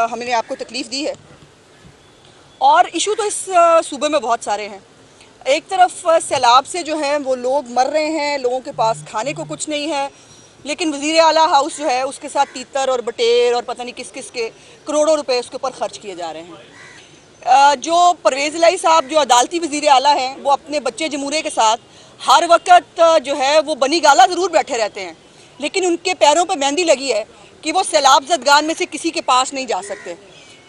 हमने आपको तकलीफ़ दी है। और इशू तो इस सूबे में बहुत सारे हैं। एक तरफ सैलाब से जो है वो लोग मर रहे हैं, लोगों के पास खाने को कुछ नहीं है, लेकिन वज़ीर आला हाउस जो है उसके साथ तीतर और बटेर और पता नहीं किस किस के करोड़ों रुपए उसके ऊपर ख़र्च किए जा रहे हैं। जो परवेज़ इलाही साहब जो अदालती वज़ीर आला हैं, वो अपने बच्चे जमूरे के साथ हर वक्त जो है वो बनी गाला ज़रूर बैठे रहते हैं, लेकिन उनके पैरों पर मेहंदी लगी है कि वो सैलाब ज़दगान में से किसी के पास नहीं जा सकते,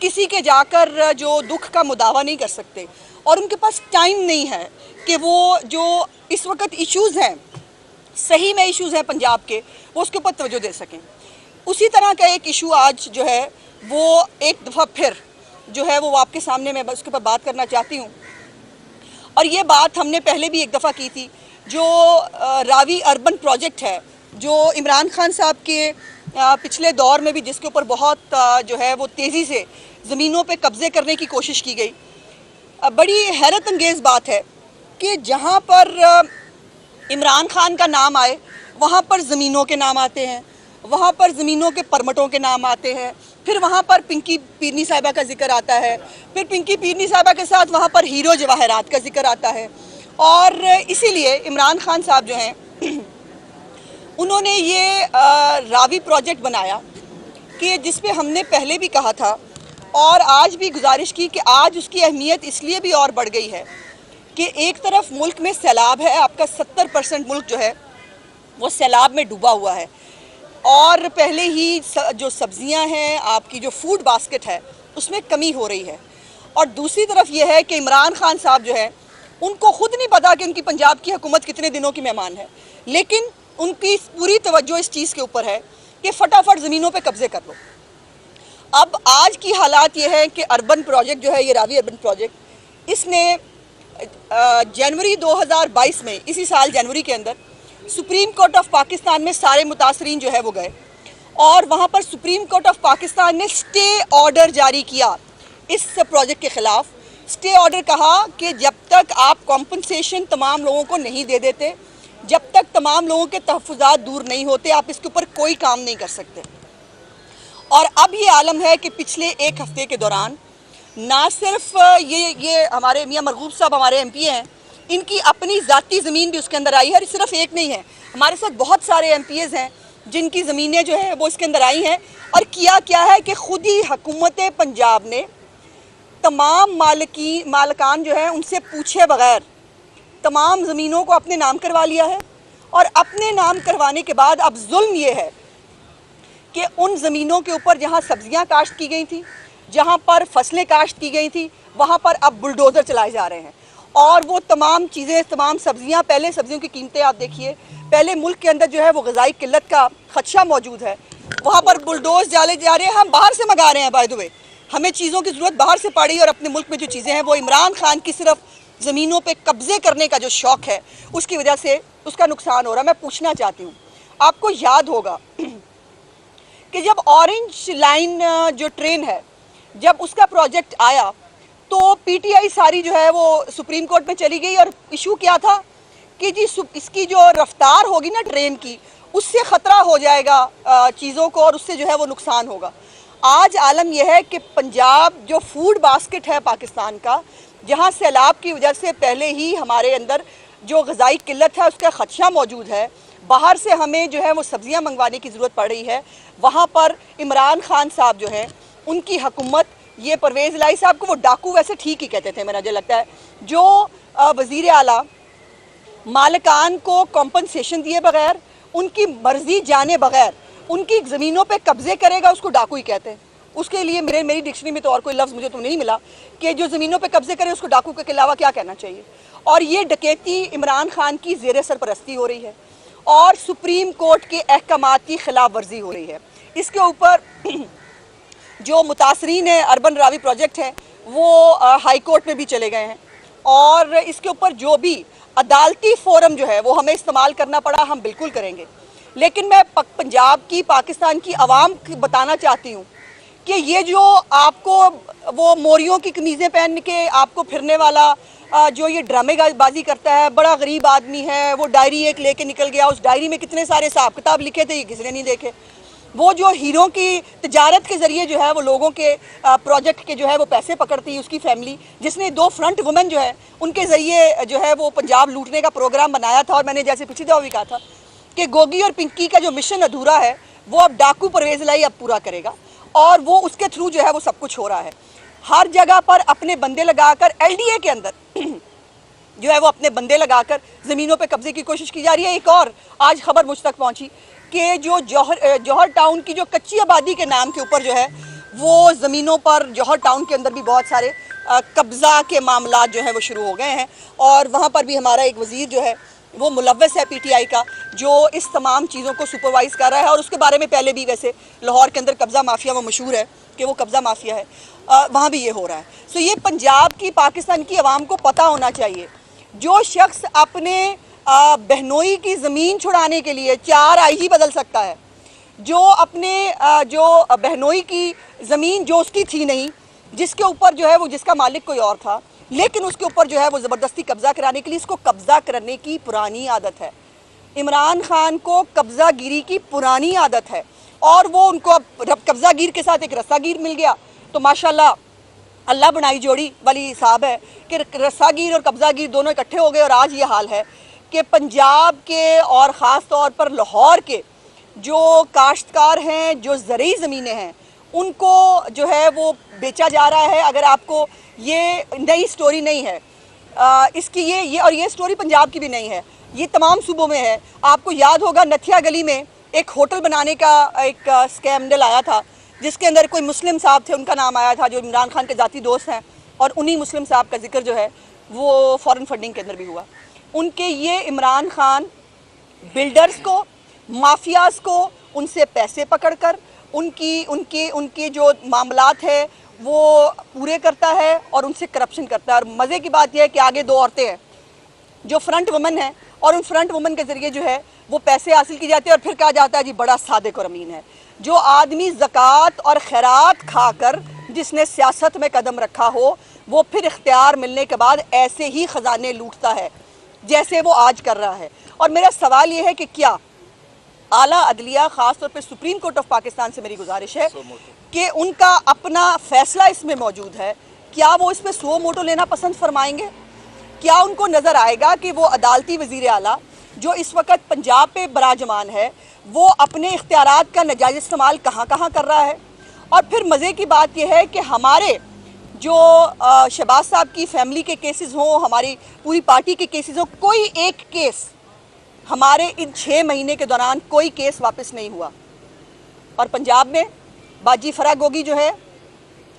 किसी के जाकर जो दुख का मुदावा नहीं कर सकते, और उनके पास टाइम नहीं है कि वो जो इस वक्त इश्यूज़ हैं, सही में इश्यूज़ हैं पंजाब के, वो उसके ऊपर तवज्जो दे सकें। उसी तरह का एक इशू आज जो है वो एक दफ़ा फिर जो है वो आपके सामने मैं उसके ऊपर बात करना चाहती हूँ। और ये बात हमने पहले भी एक दफ़ा की थी। जो रावी अर्बन प्रोजेक्ट है, जो इमरान खान साहब के पिछले दौर में भी जिसके ऊपर बहुत जो है वो तेज़ी से ज़मीनों पे कब्ज़े करने की कोशिश की गई। बड़ी हैरत अंगेज़ बात है कि जहाँ पर इमरान खान का नाम आए वहाँ पर ज़मीनों के नाम आते हैं, वहाँ पर ज़मीनों के परमटों के नाम आते हैं, फिर वहाँ पर पिंकी पीरनी साहिबा का जिक्र आता है, फिर पिंकी पीरनी साहिबा के साथ वहाँ पर हीरो जवाहरात का जिक्र आता है। और इसीलिए इमरान खान साहब जो हैं उन्होंने ये रावी प्रोजेक्ट बनाया कि जिस पे हमने पहले भी कहा था और आज भी गुजारिश की कि आज उसकी अहमियत इसलिए भी और बढ़ गई है कि एक तरफ मुल्क में सैलाब है, आपका 70% मुल्क जो है वो सैलाब में डूबा हुआ है, और पहले ही जो सब्जियां हैं, आपकी जो फूड बास्केट है उसमें कमी हो रही है। और दूसरी तरफ ये है कि इमरान खान साहब जो है उनको खुद नहीं पता कि उनकी पंजाब की हुकूमत कितने दिनों की मेहमान है, लेकिन उनकी पूरी तवज्जो इस चीज़ के ऊपर है कि फटाफट ज़मीनों पे कब्ज़े कर लो। अब आज की हालात ये है कि अर्बन प्रोजेक्ट जो है, ये रावी अर्बन प्रोजेक्ट, इसने जनवरी 2022 में, इसी साल जनवरी के अंदर सुप्रीम कोर्ट ऑफ पाकिस्तान में सारे मुतासरीन जो है वो गए, और वहाँ पर सुप्रीम कोर्ट ऑफ पाकिस्तान ने स्टे ऑर्डर जारी किया इस प्रोजेक्ट के ख़िलाफ़। स्टे ऑर्डर कहा कि जब तक आप कॉम्पनसेशन तमाम लोगों को नहीं दे देते, जब तक तमाम लोगों के तहफ़्फ़ुज़ात दूर नहीं होते, आप इसके ऊपर कोई काम नहीं कर सकते। और अब ये आलम है कि पिछले एक हफ़्ते के दौरान ना सिर्फ ये हमारे मियाँ मरगूब साहब हमारे MP हैं, इनकी अपनी ज़ाती ज़मीन भी उसके अंदर आई है। सिर्फ एक नहीं है, हमारे साथ बहुत सारे MPs हैं जिनकी ज़मीनें जो है वो इसके अंदर आई हैं। और किया क्या है कि ख़ुद ही हुकूमत पंजाब ने तमाम मालकान जो है उनसे पूछे बग़ैर तमाम ज़मीनों को अपने नाम करवा लिया है। और अपने नाम करवाने के बाद अब जुल्म ये है कि उन ज़मीनों के ऊपर जहाँ सब्ज़ियाँ काश्त की गई थी, जहाँ पर फसलें काश्त की गई थी, वहाँ पर अब बुलडोज़र चलाए जा रहे हैं। और वो तमाम चीज़ें, तमाम सब्ज़ियाँ, पहले सब्ज़ियों की कीमतें आप देखिए, पहले मुल्क के अंदर जो है वो ग़िज़ाई किल्लत का ख़दशा मौजूद है, वहाँ पर बुलडोज़ डाले जा रहे हैं। हम बाहर से मंगा रहे हैं, बाय द वे हमें चीज़ों की ज़रूरत बाहर से पड़ी, और अपने मुल्क में जो चीज़ें हैं वो इमरान खान की सिर्फ ज़मीनों पे कब्ज़े करने का जो शौक़ है उसकी वजह से उसका नुकसान हो रहा है। मैं पूछना चाहती हूँ, आपको याद होगा कि जब ऑरेंज लाइन जो ट्रेन है, जब उसका प्रोजेक्ट आया तो PTI सारी जो है वो सुप्रीम कोर्ट में चली गई, और इशू क्या था कि जी इसकी जो रफ्तार होगी ना ट्रेन की, उससे ख़तरा हो जाएगा चीज़ों को, और उससे जो है वो नुकसान होगा। आज आलम यह है कि पंजाब जो फूड बास्केट है पाकिस्तान का, जहाँ सैलाब की वजह से पहले ही हमारे अंदर जो ग़िज़ाई किल्लत है उसका ख़दशा मौजूद है, बाहर से हमें जो है वो सब्ज़ियाँ मंगवाने की ज़रूरत पड़ रही है, वहाँ पर इमरान खान साहब जो हैं उनकी हुकूमत, ये परवेज़ इलाही साहब को वो डाकू वैसे ठीक ही कहते थे, मुझे लगता है, जो वज़ीर आला मालिकान को कॉम्पनसेशन दिए बगैर, उनकी मर्ज़ी जाने बगैर उनकी ज़मीनों पे कब्ज़े करेगा, उसको डाकू ही कहते हैं। उसके लिए मेरी डिक्शनरी में तो और कोई लफ्ज़ मुझे तो नहीं मिला कि जो ज़मीनों पे कब्ज़े करे उसको डाकू के अलावा क्या कहना चाहिए। और ये डकैती इमरान खान की ज़ेर सरपरस्ती हो रही है, और सुप्रीम कोर्ट के अहकामात की खिलाफ वर्जी हो रही है। इसके ऊपर जो मुतासरीन है अर्बन रावी प्रोजेक्ट है वो हाई कोर्ट में भी चले गए हैं, और इसके ऊपर जो भी अदालती फोरम जो है वो हमें इस्तेमाल करना पड़ा, हम बिल्कुल करेंगे। लेकिन मैं पंजाब की, पाकिस्तान की आवाम को बताना चाहती हूँ कि ये जो आपको वो मोरियों की कमीज़ें पहन के आपको फिरने वाला जो ये ड्रामेबाजी करता है, बड़ा गरीब आदमी है, वो डायरी एक लेके निकल गया, उस डायरी में कितने सारे हिसाब किताब लिखे थे, ये किसी ने नहीं देखे। वो जो हीरो की तिजारत के ज़रिए जो है वो लोगों के प्रोजेक्ट के जो है वो पैसे पकड़ती है, उसकी फैमिली, जिसने 2 फ्रंट वुमेन जो है उनके ज़रिए जो है वो पंजाब लूटने का प्रोग्राम बनाया था। और मैंने जैसे पिछली दफ़ा भी कहा था कि गोगी और पिंकी का जो मिशन अधूरा है वो अब डाकू परवेज़ इलाही अब पूरा करेगा, और वो उसके थ्रू जो है वो सब कुछ हो रहा है। हर जगह पर अपने बंदे लगाकर LDA के अंदर जो है वो अपने बंदे लगाकर ज़मीनों पे कब्जे की कोशिश की जा रही है। एक और आज खबर मुझ तक पहुंची कि जो जौहर टाउन की जो कच्ची आबादी के नाम के ऊपर जो है वो ज़मीनों पर जौहर टाउन के अंदर भी बहुत सारे कब्ज़ा के मामला जो है वो शुरू हो गए हैं, और वहाँ पर भी हमारा एक वज़ीर जो है वो मुलव्वस है PTI का, जो इस तमाम चीज़ों को सुपरवाइज़ कर रहा है। और उसके बारे में पहले भी वैसे लाहौर के अंदर कब्ज़ा माफिया वो मशहूर है कि वो कब्ज़ा माफिया है, वहाँ भी ये हो रहा है। सो ये पंजाब की, पाकिस्तान की आवाम को पता होना चाहिए, जो शख्स अपने बहनोई की ज़मीन छुड़ाने के लिए 4 IG बदल सकता है, जो अपने जो बहनोई की ज़मीन जो उसकी थी नहीं, जिसके ऊपर जो है वो जिसका मालिक कोई और था, लेकिन उसके ऊपर जो है वो ज़बरदस्ती कब्ज़ा कराने के लिए, इसको कब्ज़ा करने की पुरानी आदत है। इमरान खान को कब्ज़ा गिरी की पुरानी आदत है, और वो उनको अब कब्ज़ा गिर के साथ एक रस्सागीर मिल गया तो माशाल्लाह अल्लाह बनाई जोड़ी वाली हिसाब है कि रस्सागीर और कब्ज़ागीर दोनों इकट्ठे हो गए। और आज ये हाल है कि पंजाब के और ख़ास तौर पर लाहौर के जो काश्तकार हैं, जो ज़रूरी ज़मीनें हैं, उनको जो है वो बेचा जा रहा है। अगर आपको ये नई स्टोरी नहीं है, इसकी ये स्टोरी पंजाब की भी नहीं है, ये तमाम सूबों में है। आपको याद होगा नथिया गली में एक होटल बनाने का एक स्कैंडल आया था, जिसके अंदर कोई मुस्लिम साहब थे, उनका नाम आया था, जो इमरान खान के ज़ाती दोस्त हैं, और उन्हीं मुस्लिम साहब का जिक्र जो है वो फॉरेन फंडिंग के अंदर भी हुआ। उनके ये इमरान खान बिल्डर्स को, माफियाज़ को, उनसे पैसे पकड़कर उनके जो मामलात है वो पूरे करता है और उनसे करप्शन करता है। और मज़े की बात यह है कि आगे 2 औरतें हैं जो फ्रंट वुमन है, और उन फ्रंट वुमन के ज़रिए जो है वो पैसे हासिल की जाते हैं, और फिर कहा जाता है जी बड़ा सादिक और अमीन है। जो आदमी ज़कात और खैरात खाकर जिसने सियासत में कदम रखा हो, वो फिर इख्तियार मिलने के बाद ऐसे ही ख़जाने लूटता है जैसे वो आज कर रहा है। और मेरा सवाल ये है कि क्या आला अदलिया, ख़ास तौर पे सुप्रीम कोर्ट ऑफ पाकिस्तान से मेरी गुजारिश है कि उनका अपना फ़ैसला इसमें मौजूद है, क्या वो इसमें सो मोटो लेना पसंद फरमाएंगे? क्या उनको नज़र आएगा कि वो अदालती वज़ीर आला जो इस वक्त पंजाब पे बराजमान है, वो अपने इख्तियारात का नाजायज़ इस्तेमाल कहाँ कहाँ कर रहा है? और फिर मज़े की बात यह है कि हमारे जो शहबाज साहब की फैमिली के केसेस हों, हमारी पूरी पार्टी के केसेस हों, कोई एक केस हमारे इन 6 महीने के दौरान कोई केस वापस नहीं हुआ। और पंजाब में बाजी फरा गोगी जो है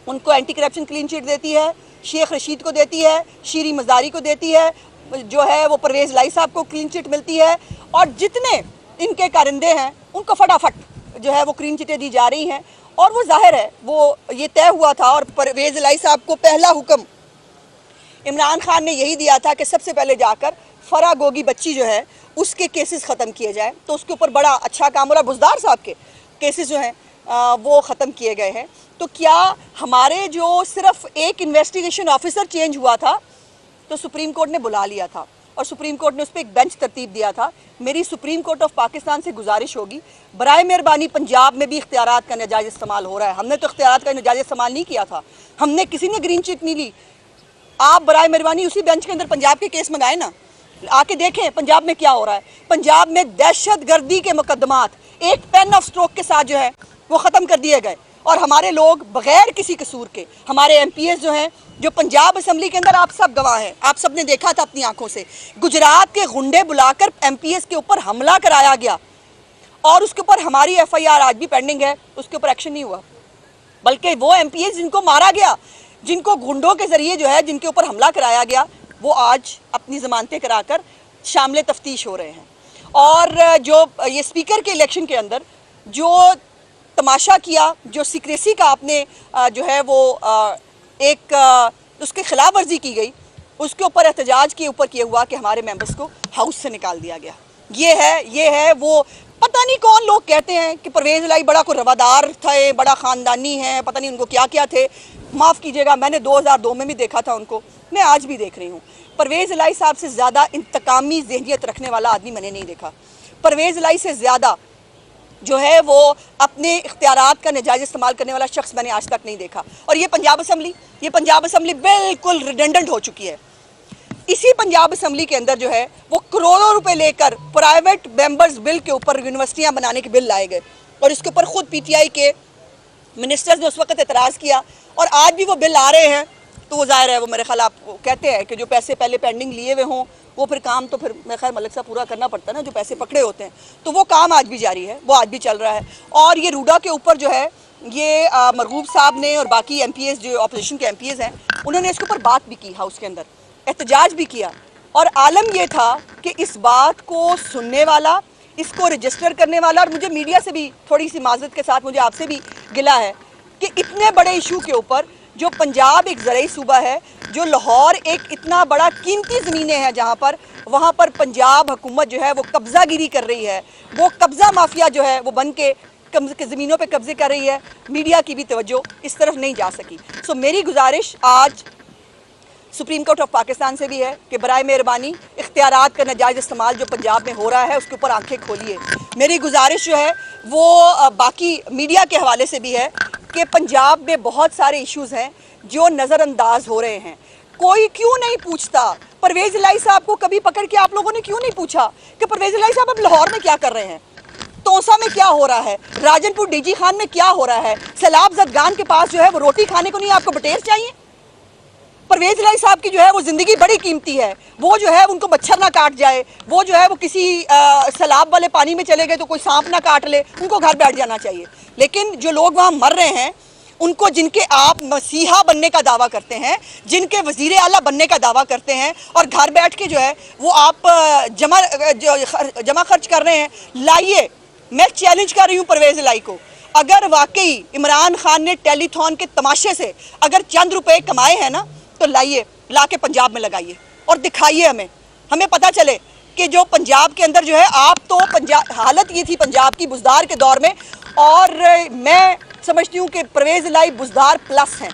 उनको एंटी करप्शन क्लीन चिट देती है, शेख रशीद को देती है, शीरी मज़दारी को देती है, जो है वो परवेज़ इलाही साहब को क्लीन चिट मिलती है, और जितने इनके कारिंदे हैं उनको फटाफट जो है वो क्लीन चिटें दी जा रही हैं। और वो जाहिर है वो ये तय हुआ था, और परवेज़ इलाही साहब को पहला हुक्म इमरान खान ने यही दिया था कि सबसे पहले जाकर फरा गोगी बच्ची जो है उसके केसेस ख़त्म किए जाए, तो उसके ऊपर बड़ा अच्छा काम हो रहा है। बुज़दार साहब के केसेस जो हैं वो ख़त्म किए गए हैं। तो क्या हमारे जो सिर्फ एक इन्वेस्टिगेशन ऑफिसर चेंज हुआ था तो सुप्रीम कोर्ट ने बुला लिया था, और सुप्रीम कोर्ट ने उस पर एक बेंच तरतीब दिया था। मेरी सुप्रीम कोर्ट ऑफ पाकिस्तान से गुजारिश होगी, बराए मेहरबानी पंजाब में भी इख्तियारात का नाजायज़ इस्तेमाल हो रहा है। हमने तो इख्तियारात का नाजायज़ इस्तेमाल नहीं किया था, हमने किसी ने ग्रीन चिट नहीं ली। आप बराए मेहरबानी उसी बेंच के अंदर पंजाब के केस मंगाए ना, आके देखें पंजाब में क्या हो रहा है। पंजाब में दहशत गर्दी के मुकदमात एक पेन ऑफ स्ट्रोक के साथ जो है वो ख़त्म कर दिए गए, और हमारे लोग बग़ैर किसी कसूर के, हमारे MPs जो हैं, जो पंजाब असम्बली के अंदर आप सब गवाह हैं, आप सब ने देखा था अपनी आंखों से, गुजरात के गुंडे बुलाकर MPs के ऊपर हमला कराया गया, और उसके ऊपर हमारी FIR आज भी पेंडिंग है, उसके ऊपर एक्शन नहीं हुआ। बल्कि वो MPs जिनको मारा गया, जिनको गुंडों के ज़रिए जो है जिनके ऊपर हमला कराया गया, वो आज अपनी ज़मानतें कराकर शामिल तफ्तीश हो रहे हैं। और जो ये स्पीकर के इलेक्शन के अंदर जो तमाशा किया, जो सीक्रेसी का आपने जो है वो एक उसके खिलाफ वर्जी की गई, उसके ऊपर एहतजाज के ऊपर किया हुआ कि हमारे मेंबर्स को हाउस से निकाल दिया गया। ये है वो पता नहीं कौन लोग कहते हैं कि परवेज़ इलाही बड़ा कोई रवादार थे, बड़ा ख़ानदानी है, पता नहीं उनको क्या क्या थे। माफ़ कीजिएगा, मैंने 2002 में भी देखा था उनको, मैं आज भी देख रही हूँ। परवेज़ इलाही साहब से ज़्यादा इंतकामी ज़हनियत रखने वाला आदमी मैंने नहीं देखा। परवेज़ इलाही से ज़्यादा जो है वो अपने इख्तियारात का नाजायज़ इस्तेमाल करने वाला शख्स मैंने आज तक नहीं देखा। और ये पंजाब असम्बली बिल्कुल रिडंडेंट हो चुकी है। इसी पंजाब असम्बली के अंदर जो है वो करोड़ों रुपए लेकर प्राइवेट मेंबर्स बिल के ऊपर यूनिवर्सिटियां बनाने के बिल लाए गए और इसके ऊपर खुद पीटीआई के मिनिस्टर्स ने उस वक्त एतराज़ किया और आज भी वो बिल आ रहे हैं। तो वो ज़ाहिर है वो मेरे ख्याल आप कहते हैं कि जो पैसे पहले पेंडिंग लिए हुए हों वो फिर काम तो फिर मेरे ख्याल मलिक साहब पूरा करना पड़ता है ना, जो पैसे पकड़े होते हैं। तो वो काम आज भी जारी है, वो आज भी चल रहा है। और ये रूडा के ऊपर जो है ये मरगूब साहब ने और बाकी MPs जो अपोजिशन के MPs हैं उन्होंने इसके ऊपर बात भी की, हाउस के अंदर एहतजाज भी किया। और आलम ये था कि इस बात को सुनने वाला, इसको रजिस्टर करने वाला, और मुझे मीडिया से भी थोड़ी सी माजरत के साथ मुझे आपसे भी गिला है कि इतने बड़े इशू के ऊपर जो पंजाब एक ज़रई सूबा है, जो लाहौर एक इतना बड़ा कीमती ज़मीनें हैं जहाँ पर, वहाँ पर पंजाब हुकूमत जो है वो कब्ज़ागिरी कर रही है, वो कब्ज़ा माफिया जो है वो बन के ज़मीनों पे कब्ज़े कर रही है। मीडिया की भी तवज्जो इस तरफ नहीं जा सकी। सो मेरी गुजारिश आज सुप्रीम कोर्ट ऑफ पाकिस्तान से भी है कि बराए मेहरबानी इख्तियारात का नाजायज़ इस्तेमाल जो पंजाब में हो रहा है उसके ऊपर आंखें खोलिए। मेरी गुजारिश जो है वो बाकी मीडिया के हवाले से भी है कि पंजाब में बहुत सारे इश्यूज़ हैं जो नज़रअंदाज हो रहे हैं। कोई क्यों नहीं पूछता? परवेज़ इलाही साहब को कभी पकड़ के आप लोगों ने क्यों नहीं पूछा कि परवेज़ इलाही साहब अब लाहौर में क्या कर रहे हैं, तोसा में क्या हो रहा है, राजनपुर DG खान में क्या हो रहा है, सैलाब जदगान के पास जो है वो रोटी खाने को नहीं आपको बटेर चाहिए? परवेज़ इलाही साहब की जो है वो ज़िंदगी बड़ी कीमती है, वो जो है उनको मच्छर ना काट जाए, वो जो है वो किसी सैलाब वाले पानी में चले गए तो कोई सांप ना काट ले, उनको घर बैठ जाना चाहिए। लेकिन जो लोग वहाँ मर रहे हैं उनको, जिनके आप मसीहा बनने का दावा करते हैं, जिनके वज़ीर आला बनने का दावा करते हैं और घर बैठ के जो है वो आप जमा खर्च कर रहे हैं, लाइए। मैं चैलेंज कर रही हूँ परवेज़ इलाही को, अगर वाकई इमरान खान ने टेलीथॉन के तमाशे से अगर चंद रुपए कमाए हैं ना तो लाइए, ला के पंजाब में लगाइए और दिखाइए हमें पता चले कि जो पंजाब के अंदर जो है, आप तो पंजाब, हालत ये थी पंजाब की बुज़दार के दौर में, और मैं समझती हूँ कि परवेज़ इलाही बुज़दार प्लस हैं।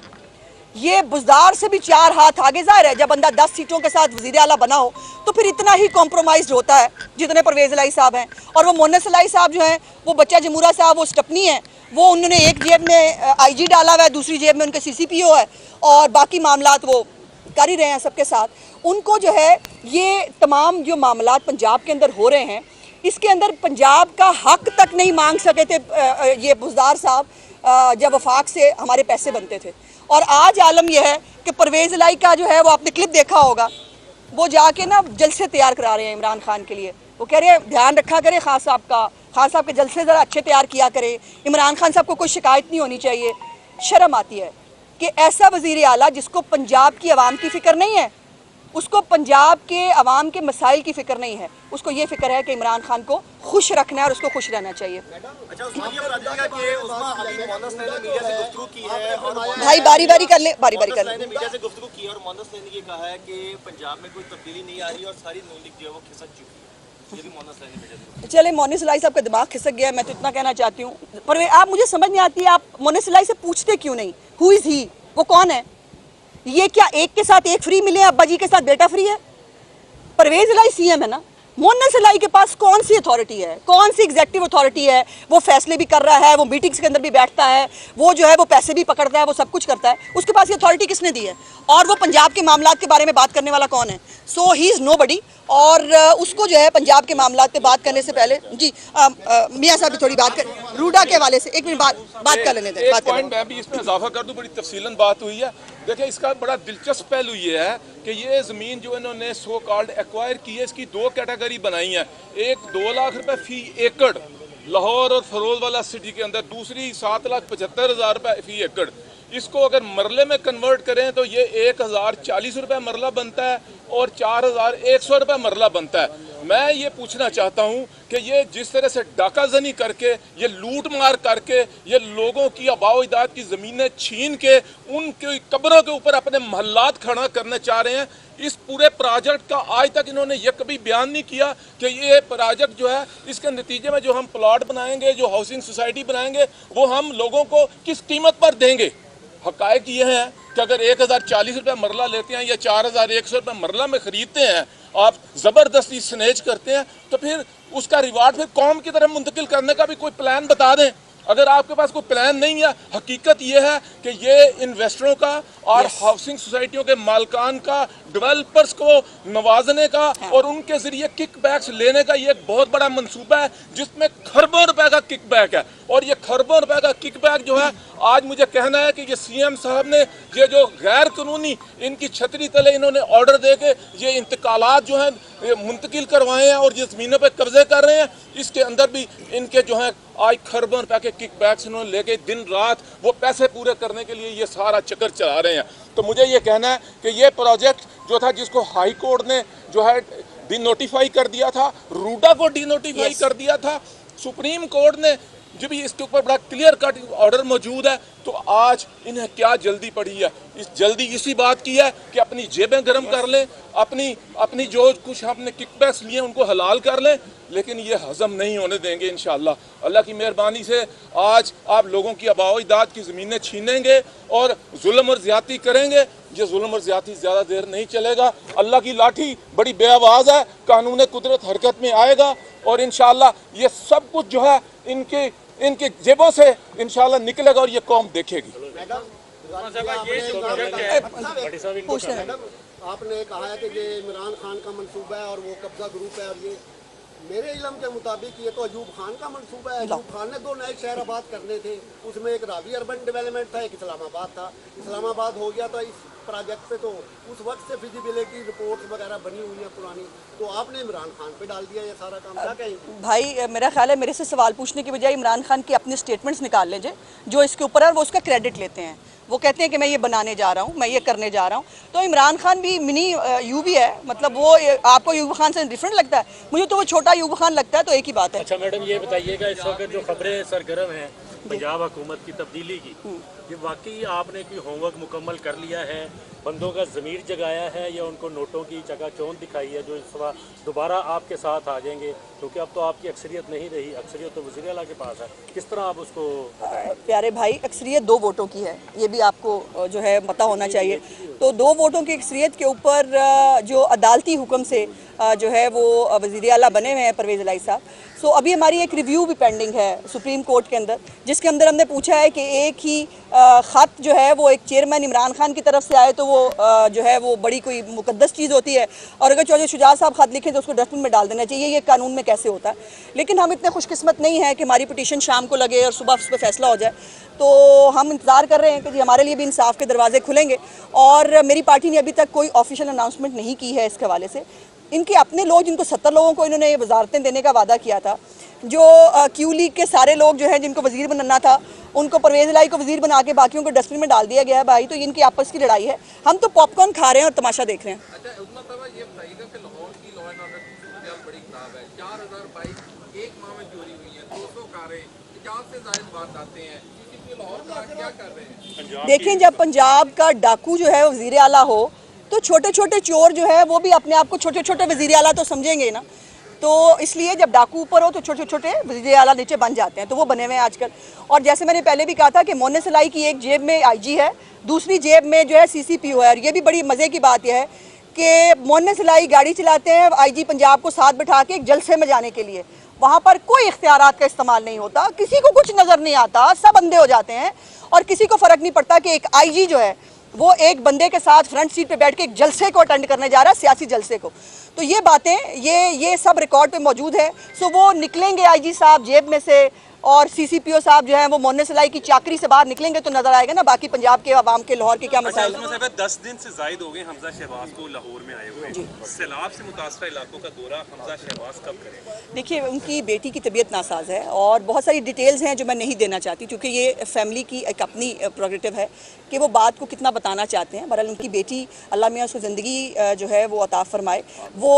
ये बुज़दार से भी 4 हाथ आगे। ज़ाहिर है जब बंदा 10 सीटों के साथ वज़ीर आला बना हो तो फिर इतना ही कॉम्प्रोमाइज़ होता है जितने परवेज़ इलाही साहब हैं। और वो मोहन्नस इलाही साहब जो हैं, वो बच्चा जमूरा साहब, वो स्टपनी है, वो उन्होंने एक जेब में IG डाला हुआ है, दूसरी जेब में उनके CCPO है और बाकी मामलात वो कर ही रहे हैं सबके साथ। उनको जो है ये तमाम जो मामलात पंजाब के अंदर हो रहे हैं, इसके अंदर पंजाब का हक तक नहीं मांग सके थे ये बुज़दार साहब जब वफाक से हमारे पैसे बनते थे। और आज आलम यह है कि परवेज़ इलाही का जो है वो आपने क्लिप देखा होगा, वो जाके ना जलसे तैयार करा रहे हैं इमरान खान के लिए। वो कह रहे हैं ध्यान रखा करें खान साहब का, खान साहब के जलसे ज़रा अच्छे तैयार किया करें, इमरान खान साहब को कोई शिकायत नहीं होनी चाहिए। शर्म आती है कि ऐसा वज़ीर आला जिसको पंजाब की आवाम की फ़िक्र नहीं है, उसको पंजाब के अवाम के मसाइल की फ़िक्र नहीं है, उसको ये फ़िक्र है कि इमरान खान को खुश रखना है और उसको खुश रहना चाहिए। भाई बारी बारी कर ले, बारी बारी कर ले। मीडिया से गुफ्तगू की और मोहन्नस ने ये कहा है कि पंजाब में कोई तब्दीली नहीं आ रही और सारी नून लीग जो है वो खिसक चुकी है। ये भी मोहन्नस चले, मोहन्नस इलाही साहब का दिमाग खिसक गया, मैं तो इतना कहना चाहती हूँ। पर आप, मुझे समझ नहीं आती, आप मोहन्नस इलाही से पूछते क्यों नहीं? हु इज़ ही? वो कौन है? ये क्या एक के साथ एक फ्री मिले, अब्बा जी के साथ बेटा फ्री है? परवेज़ इलाही CM है ना। मोहन्नस इलाही के पास कौन सी अथॉरिटी है, कौन सी एग्जेक्टिव अथॉरिटी है? वो फैसले भी कर रहा है, वो मीटिंग्स के अंदर भी बैठता है, वो जो है वो पैसे भी पकड़ता है, वो सब कुछ करता है। उसके पास ये अथॉरिटी किसने दी है? और वो पंजाब के मामलात के बारे में बात करने वाला कौन है? सो ही इज़ नोबडी। और उसको जो है पंजाब के मामलात पे बात करने से पहले जी मियाँ साहब भी थोड़ी बात कर, रूडा के हवाले से 1 मिनट बात कर लेने दें। पॉइंट मैं भी इसमें इजाफा कर दूं, बड़ी तफसीलन बात हुई है। देखिए, इसका बड़ा दिलचस्प पहलू ये है कि ये ज़मीन जो इन्होंने सो कॉल्ड एक्वायर की है, इसकी 2 कैटेगरी बनाई है। एक 2 लाख रुपए फी एकड़ लाहौर और फरोजवाला सिटी के अंदर, दूसरी 7,75,000 रुपए फी एकड़। इसको अगर मरले में कन्वर्ट करें तो ये 1,040 रुपये मरला बनता है और 4,100 रुपये मरला बनता है। मैं ये पूछना चाहता हूँ कि ये जिस तरह से डाकाजनी करके, ये लूट मार करके, ये लोगों की आबाओ-इजाद की ज़मीनें छीन के उनकी कब्रों के ऊपर अपने महल्लात खड़ा करना चाह रहे हैं, इस पूरे प्रोजेक्ट का आज तक इन्होंने ये कभी बयान नहीं किया कि ये प्रोजेक्ट जो है, इसके नतीजे में जो हम प्लॉट बनाएंगे, जो हाउसिंग सोसाइटी बनाएंगे, वो हम लोगों को किस कीमत पर देंगे। हक़ाइक़ ये है कि अगर 1,040 रुपये मरला लेते हैं या 4,100 रुपये मरला में ख़रीदते हैं, आप ज़बरदस्ती स्नेच करते हैं, तो फिर उसका रिवार्ड फिर कौम की तरफ मुंतकिल करने का भी कोई प्लान बता दें। अगर आपके पास कोई प्लान नहीं है, हकीकत यह है कि ये इन्वेस्टरों का और हाउसिंग सोसाइटियों के मालकान का, डेवलपर्स को नवाजने का और उनके जरिए किकबैक्स लेने का ये एक बहुत बड़ा मंसूबा है जिसमें खरबों रुपए का किकबैक है। और ये खरबों रुपए का किकबैक जो है, आज मुझे कहना है कि ये सीएम साहब ने ये जो गैर कानूनी इनकी छतरी तले इन्होंने ऑर्डर दे के ये इंतकालात जो हैं मुंतकिल करवाए हैं और ये ज़मीनों पे कब्जे कर रहे हैं, इसके अंदर भी इनके जो हैं आज खरबों रुपए के किकबैक्स इन्होंने लेके दिन रात वो पैसे पूरे करने के लिए ये सारा चक्कर चला रहे हैं। तो मुझे ये कहना है कि ये प्रोजेक्ट जो था, जिसको हाई कोर्ट ने जो है डिनोटिफाई कर दिया था, रूडा को डिनोटिफाई कर दिया था, सुप्रीम कोर्ट ने जब इसके ऊपर बड़ा क्लियर कट ऑर्डर मौजूद है, तो आज इन्हें क्या जल्दी पड़ी है? इस जल्दी इसी बात की है कि अपनी जेबें गर्म कर लें, अपनी जो कुछ हमने किकबैक्स लिए उनको हलाल कर लें, लेकिन ये हजम नहीं होने देंगे इंशाअल्लाह। अल्लाह की मेहरबानी से आज आप लोगों की आबाओ-इजाद की ज़मीनें छीनेंगे और जुल्म और ज़्यादती करेंगे। ये जुल्म और ज़्यादती ज़्यादा देर नहीं चलेगा। अल्लाह की लाठी बड़ी बेआवाज़ है, कानून कुदरत हरकत में आएगा और इंशाअल्लाह ये सब कुछ जो है इनके जेबों से इंशाअल्लाह निकलेगा और ये कौम देखेगी। आपने कहा है कि ये इमरान खान का मंसूबा है और वो कब्जा ग्रुप है, और ये मेरे इल्म के मुताबिक ये तो अयूब खान का मंसूबा है। अयूब खान ने 2 नए शहर आबाद करने थे, उसमें एक रावी अर्बन डेवलपमेंट था, एक इस्लामाबाद था। इस्लामाबाद हो गया तो इस प्रोजेक्ट पे तो उस वक्त से फिजिबिलिटी रिपोर्ट्स वगैरह बनी हुई है पुरानी, तो आपने इमरान खान पे डाल दिया ये सारा काम। क्या कहेंगे भाई? मेरा ख्याल है मेरे से सवाल पूछने की बजाय इमरान खान के अपने स्टेटमेंट्स निकाल लीजिए जो इसके ऊपर है, वो उसका क्रेडिट लेते हैं। वो कहते हैं कि मैं ये बनाने जा रहा हूँ, मैं ये करने जा रहा हूँ। तो इमरान खान भी मिनी यूब ही है, मतलब वो आपको यूब खान से डिफरेंट लगता है? मुझे तो वो छोटा यूब खान लगता है। तो एक ही बात है। अच्छा मैडम, ये बताइएगा इस वक्त जो खबरें सरगर्म हैं पंजाब हुकूमत की तब्दीली की, ये वाकई आपने कोई होमवर्क मुकम्मल कर लिया है, बंदों का ज़मीर जगाया है, या उनको नोटों की चकाचौंध दिखाई है जो इस बार दोबारा आपके साथ आ जाएंगे? क्योंकि अब तो आपकी अक्सरियत नहीं रही, अक्सरियत तो वज़ीर आला के पास है। किस तरह आप उसको बताएं? प्यारे भाई, अक्सरियत 2 वोटों की है, ये भी आपको जो है पता होना चाहिए। तो 2 वोटों की अक्सरियत के ऊपर जो अदालती हुक्म से जो है वो वज़ीर आला बने हुए हैं परवेज़ इलाही साहब। सो अभी हमारी एक रिव्यू भी पेंडिंग है सुप्रीम कोर्ट के अंदर, जिसके अंदर हमने पूछा है कि एक ही ख़त जो है वो एक चेयरमैन इमरान खान की तरफ से आए तो वो जो है वो बड़ी कोई मुकद्दस चीज़ होती है, और अगर चौधरी शुजात साहब ख़त लिखें तो उसको डस्टबिन में डाल देना चाहिए। ये कानून में कैसे होता है? लेकिन हम इतने खुशकिस्मत नहीं है कि हमारी पिटीशन शाम को लगे और सुबह उस पर फैसला हो जाए। तो हम इंतज़ार कर रहे हैं कि जी हमारे लिए भी इंसाफ के दरवाजे खुलेंगे, और मेरी पार्टी ने अभी तक कोई ऑफिशियल अनाउंसमेंट नहीं की है इसके हवाले से। इनके अपने लोग, जिनको 70 लोगों को इन्होंने वजारतें देने का वादा किया था, जो क्यू लीग के सारे लोग जो हैं जिनको वज़ीर बनना था, उनको परवेज़ इलाही को वज़ीर बना के बाकियों को डस्टबिन में डाल दिया गया है। भाई, तो इनकी आपस की लड़ाई है, हम तो पॉपकॉर्न खा रहे हैं और तमाशा देख रहे हैं। अच्छा उस्मान साहब, ये बताइएगा कि लाहौर की लॉ एंड ऑर्डर की सूरत बड़ी खराब है। 4000 बाइक एक माह में चोरी हुई हैं, 200 कारें, 50 से ज़ायद वारदातें हैं। सीसीपी लाहौर का क्या कर रहे हैं? देखें, जब पंजाब का डाकू जो है वज़ीर आला हो तो छोटे छोटे चोर जो है वो भी अपने आप को छोटे छोटे वज़ीर आला तो समझेंगे ना। तो इसलिए जब डाकू ऊपर हो तो छोटे छोटे वज़ीर आला नीचे बन जाते हैं, तो वो बने हुए हैं आजकल। और जैसे मैंने पहले भी कहा था कि मोहन सलाई की एक जेब में आईजी है, दूसरी जेब में जो है सीसीपीओ है। और ये भी बड़ी मज़े की बात यह है कि मोहन सलाई गाड़ी चलाते हैं आईजी पंजाब को साथ बैठा के एक जलसे में जाने के लिए, वहाँ पर कोई इख्तियारात का इस्तेमाल नहीं होता, किसी को कुछ नज़र नहीं आता, सब अंधे हो जाते हैं और किसी को फ़र्क नहीं पड़ता कि एक आईजी जो है वो एक बंदे के साथ फ्रंट सीट पे बैठ के एक जलसे को अटेंड करने जा रहा है, सियासी जलसे को। तो ये बातें ये सब रिकॉर्ड पे मौजूद है। सो वो निकलेंगे आईजी साहब जेब में से, और सीसीपीओ साहब जो है वो मोहन सलाई की चाकरी से बाहर निकलेंगे तो नजर आएगा ना बाकी पंजाब के अवाम के लाहौर के क्या मसाइल हैं। 10 दिन से जायद हो गए हमजा शहबाज को लाहौर में आए हुए, सैलाब से मुतासरा इलाकों का दौरा हमजा शहबाज कब करेंगे? देखिए, उनकी बेटी की तबीयत नासाज है और बहुत सारी डिटेल्स हैं जो मैं नहीं देना चाहती, क्योंकि ये फैमिली की एक अपनी प्रोग्रेटिव है कि वो बात को कितना बताना चाहते हैं। बहरहाल उनकी बेटी, अल्लाह मियाँ उसको ज़िंदगी जो है वो अता फरमाए, वो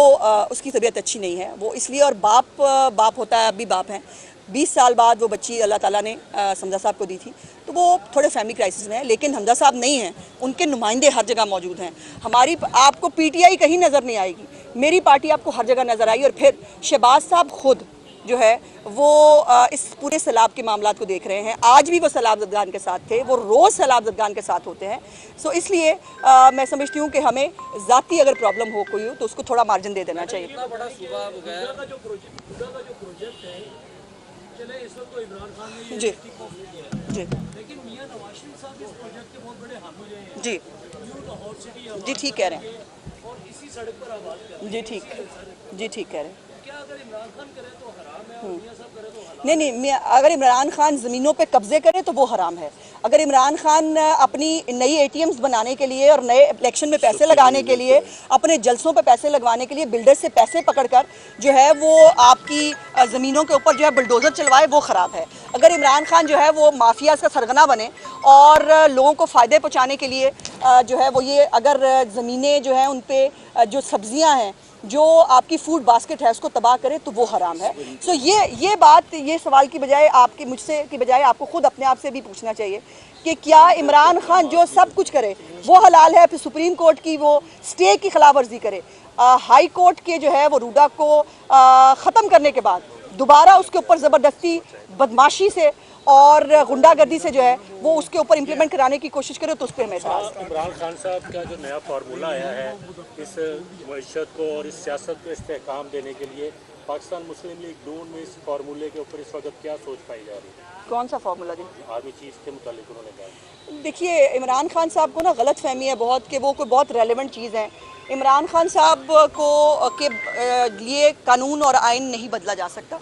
उसकी तबीयत अच्छी नहीं है, वो इसलिए। और बाप होता है, अब भी बाप हैं। 20 साल बाद वो बच्ची अल्लाह ताला ने हमजा साहब को दी थी, तो वो थोड़े फैमिली क्राइसिस में है। लेकिन हमजा साहब नहीं हैं, उनके नुमाइंदे हर जगह मौजूद हैं। हमारी आपको पीटीआई कहीं नज़र नहीं आएगी, मेरी पार्टी आपको हर जगह नज़र आएगी। और फिर शहबाज साहब खुद जो है वो इस पूरे सैलाब के मामलात को देख रहे हैं। आज भी वो सैलाब ज़दगान के साथ थे, वो रोज़ सैलाब ज़दगान के साथ होते हैं। सो इसलिए मैं समझती हूँ कि हमें ज़ाती अगर प्रॉब्लम हो कोई हो तो उसको थोड़ा मार्जिन दे देना चाहिए। इतना बड़ा सूबा बगैर का जो प्रोजेक्ट है, चले इस वक्त तो इमरान खान ने ये जी जी लेकिन मियां नवाज शरीफ साहब इस प्रोजेक्ट के बहुत बड़े हामी रहे हैं। जी न्यू लाहौर सिटी जी ठीक कह रहे हैं, और इसी सड़क पर आबाद कर रहे हैं। जी ठीक कह रहे हैं। क्या अगर इमरान खान करे तो हराम है और मियां साहब करे तो हलाल? नहीं, अगर इमरान खान ज़मीनों पे कब्जे करे तो वो हराम है। अगर इमरान खान अपनी नई ATMs बनाने के लिए और नए इलेक्शन में पैसे लगाने के लिए, अपने जलसों पे पैसे लगवाने के लिए बिल्डर से पैसे पकड़कर जो है वो आपकी ज़मीनों के ऊपर जो है बुलडोज़र चलवाए, वो ख़राब है। अगर इमरान खान जो है वो माफिया का सरगना बने और लोगों को फ़ायदे पहुँचाने के लिए जो है वो ये अगर ज़मीनें जो हैं उन पर जो सब्ज़ियाँ हैं, जो आपकी फूड बास्केट है, उसको तबाह करे तो वो हराम है। सो ये बात, ये सवाल की बजाय आपके मुझसे की बजाय आपको खुद अपने आप से भी पूछना चाहिए कि क्या इमरान खान जो सब कुछ करे वो हलाल है? फिर सुप्रीम कोर्ट की वो स्टे की खिलाफ वर्जी करे, हाई कोर्ट के जो है वो रूडा को ख़त्म करने के बाद दोबारा उसके ऊपर ज़बरदस्ती बदमाशी से और गुंडागर्दी से जो है वो उसके ऊपर इम्प्लीमेंट कराने की कोशिश करे तो उस पर हमें एतराज़ है। इमरान खान साहब का जो नया फार्मूला आया है इस मईशत को और इस सियासत को इस्तेहकाम देने के लिए, पाकिस्तान मुस्लिम लीग नून में इस फार्मूले के ऊपर इस वक्त क्या सोच पाई जा रही है? कौन सा फार्मूला जी? आर्मी चीफ के मुतालिक उन्होंने कहा। देखिए, इमरान खान साहब को ना गलत फहमी है बहुत कि वो कोई बहुत रेलेवेंट चीज़ है। इमरान खान साहब को के लिए कानून और आइन नहीं बदला जा सकता।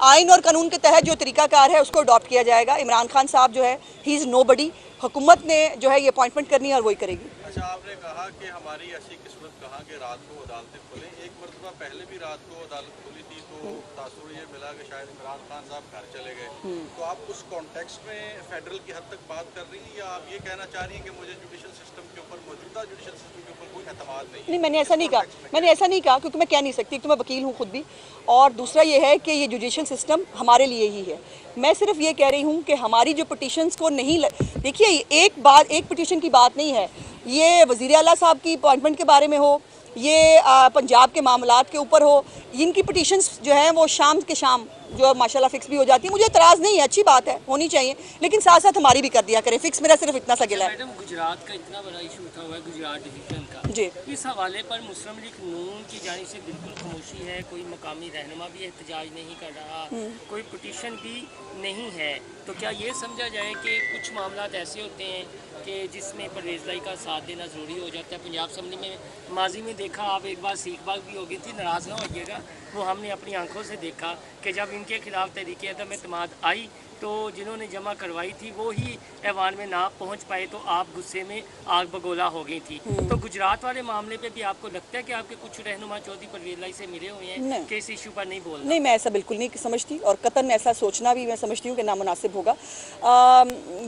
आइन और कानून के तहत जो तरीकाकार है उसको अडॉप्ट किया जाएगा। इमरान खान साहब जो है ही इज़ नोबडी। हुकूमत ने जो है ये अपॉइंटमेंट करनी है और वही करेगी। अच्छा, आपने कहा कि हमारी ऐसी किस्मत कहा कि रात को अदालतें खुलें। एक मरतबा पहले भी रात को अदालत खुली थी तो तासुर ये मिला कि शायद इमरान खान साहब घर चले गए। तो आप उस कॉन्टेक्स्ट में फेडरल की हद तक बात कर रही हैं या आप ये कहना चाह रही हैं कि मुझे जुडिशल सिस्टम के ऊपर, मौजूदा जुडिशल सिस्टम के ऊपर कोई एतमाद नहीं? नहीं, मैंने ऐसा नहीं कहा क्योंकि मैं कह नहीं सकती, तो मैं वकील हूँ खुद भी। और दूसरा ये है कि ये जुडिशल सिस्टम हमारे लिए ही है। मैं सिर्फ ये कह रही हूँ कि हमारी जो पिटिशन्स को नहीं देखिए, एक पिटिशन की बात नहीं है, ये वज़ीर आला साहब की अपॉइंटमेंट के बारे में हो, ये पंजाब के मामलात के ऊपर हो, इनकी पिटिशन्स जो हैं वो शाम के शाम जो माशाल्लाह फिक्स भी हो जाती है। मुझे एतराज़ नहीं है, अच्छी बात है, होनी चाहिए, लेकिन साथ साथ हमारी भी कर दिया करें फिक्स। मेरा सिर्फ इतना सा गिला है। मैडम, गुजरात का इतना बड़ा इशू उठा हुआ है, गुजरात डिवीजन का जी, इस हवाले पर मुस्लिम लीग नून की जानिब से बिल्कुल खामोशी है। कोई मकामी रहनुमा भी एहतजाज नहीं कर रहा, कोई पिटीशन भी नहीं है। तो क्या ये समझा जाए कि कुछ मामलात ऐसे होते हैं कि जिसमें परवेज़ लाई का साथ देना ज़रूरी हो जाता है? पंजाब असम्बली में माजी में देखा, आप एक बार सीख बाग भी हो गई थी, नाराज़ ना होइएगा, वो हमने अपनी आंखों से देखा कि जब इनके खिलाफ तहरीक अदम एतमाद आई तो जिन्होंने जमा करवाई थी वो ही ऐवान में ना पहुंच पाए तो आप गुस्से में आग बगोला हो गई थी। तो गुजरात वाले मामले पे भी आपको लगता है कि आपके कुछ रहनुमा चौधरी परवेज़ लाई से मिले हुए हैं कि इस इशू पर नहीं बोलना? नहीं, मैं ऐसा बिल्कुल नहीं समझती और कतन ऐसा सोचना भी मैं समझती हूँ कि नामुनासिब होगा।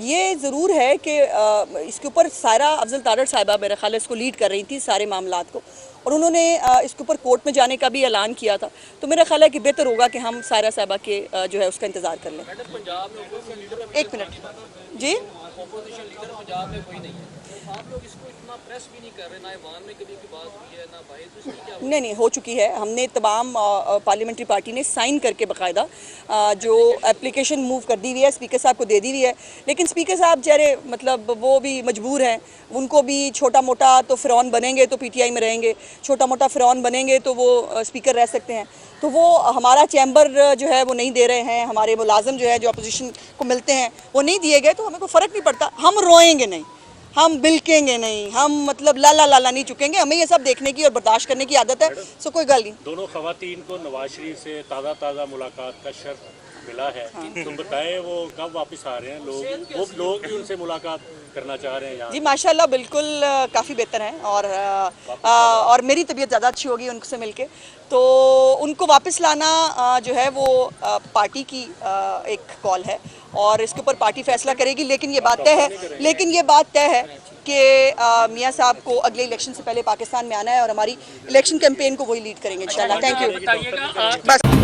ये ज़रूर है कि इसके ऊपर सायरा अफजल तारड़ साहिबा मेरे ख्याल इसको लीड कर रही थी सारे मामलात को, और उन्होंने इसके ऊपर कोर्ट में जाने का भी ऐलान किया था। तो मेरा ख्याल है कि बेहतर होगा कि हम सायरा साहिबा के जो है उसका इंतज़ार कर लें। एक मिनट जी, अपोजिशन लीडर पंजाब में कोई नहीं है, आप लोग इसको इतना प्रेस भी नहीं कर रहे, ना ऐवान में कभी की बात हुई है ना बाहर, तो इसकी क्या? नहीं, हो चुकी है। हमने तमाम पार्लियामेंट्री पार्टी ने साइन करके बाकायदा जो एप्लीकेशन मूव कर दी हुई है, स्पीकर साहब को दे दी हुई है। लेकिन स्पीकर साहब जरे मतलब वो भी मजबूर हैं, उनको भी छोटा मोटा तो फ़िरौन बनेंगे तो PTI में रहेंगे, छोटा मोटा फ़िरौन बनेंगे तो वो स्पीकर रह सकते हैं। तो वो हमारा चैम्बर जो है वो नहीं दे रहे हैं, हमारे मुलाजिम जो है जो अपोजिशन को मिलते हैं वो नहीं दिए गए, तो हमें कोई फ़र्क नहीं पड़ता। हम रोएंगे नहीं, हम बिल्केंगे नहीं, हम मतलब लाला नहीं चुकेंगे। हमें ये सब देखने की और बर्दाश्त करने की आदत है। सो कोई गल नहीं। दोनों खवातीन को नवाज शरीफ से ताज़ा मुलाकात का शर्फ मिला है, तो बताएं वो कब वापस आ रहे हैं? वो लोग भी उनसे मुलाकात करना चाह रहे हैं यहाँ? जी माशाल्लाह बिल्कुल काफ़ी बेहतर हैं और मेरी तबीयत ज़्यादा अच्छी होगी उनसे मिलके। तो उनको वापस लाना जो है वो पार्टी की एक कॉल है और इसके ऊपर पार्टी फैसला करेगी। लेकिन ये बात तय है कि मियाँ साहब को अगले इलेक्शन से पहले पाकिस्तान में आना है और हमारी इलेक्शन कैंपेन को वही लीड करेंगे इंशाल्लाह। Thank you. बताइएगा बस।